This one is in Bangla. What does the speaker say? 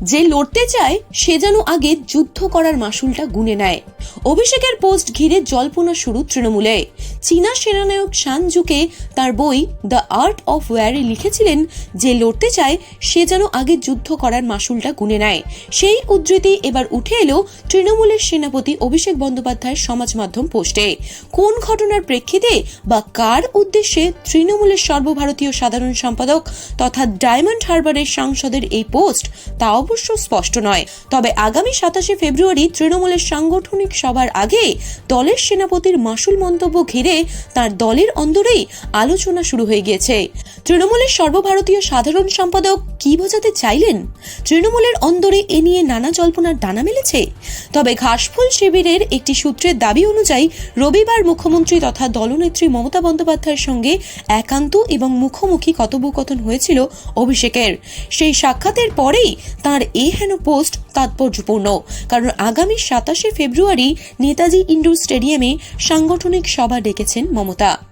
যে লড়তে চায় সে যেন আগে যুদ্ধ করার মাসুলটা গুনে নেয়। অভিষেকের পোস্ট ঘিরে জল্পনা শুরু তৃণমূলে। চীনা সেনানায়ক শান জুকে তার বই দ্য আর্ট অফ ওয়ারে লিখেছিলেন, যে লড়তে চায় সে যেন আগে যুদ্ধ করার মাসুলটা গুনে নেয়। সেই উদ্ধৃতি এবার উঠে এলো তৃণমূলের সেনাপতি অভিষেক বন্দ্যোপাধ্যায়ের সমাজ মাধ্যম পোস্টে। কোন ঘটনার প্রেক্ষিতে বা কার উদ্দেশ্যে তৃণমূলের সর্বভারতীয় সাধারণ সম্পাদক তথা ডায়মন্ড হারবারের সাংসদের এই পোস্ট তা অবশ্য স্পষ্ট নয়। তবে আগামী 27 ফেব্রুয়ারি তৃণমূলের সাংগঠনিক সভার আগে দলের সেনাপতির মাসুল মন্তব্য ঘিরে তার দলের অন্দরেই আলোচনা শুরু হয়ে গিয়েছে। তৃণমূলের সর্বভারতীয় সাধারণ সম্পাদক কি বোঝাতে চাইলেন? তৃণমূলের অন্দরে এ নিয়ে নানা জল্পনার ডানা মেলেছে। তবে ঘাসফুল শিবিরের একটি সূত্রের দাবি অনুযায়ী রবিবার মুখ্যমন্ত্রী তথা দলনেত্রী মমতা বন্দ্যোপাধ্যায়ের সঙ্গে একান্ত এবং মুখোমুখি কথোপকথন হয়েছিল অভিষেকের। সেই সাক্ষাতের পরেই তার এই হেন পোস্ট তাৎপর্যপূর্ণ, কারণ আগামী 27 ফেব্রুয়ারি নেতাজি ইন্ডোর স্টেডিয়ামে সাংগঠনিক সভা ডেকেছেন মমতা।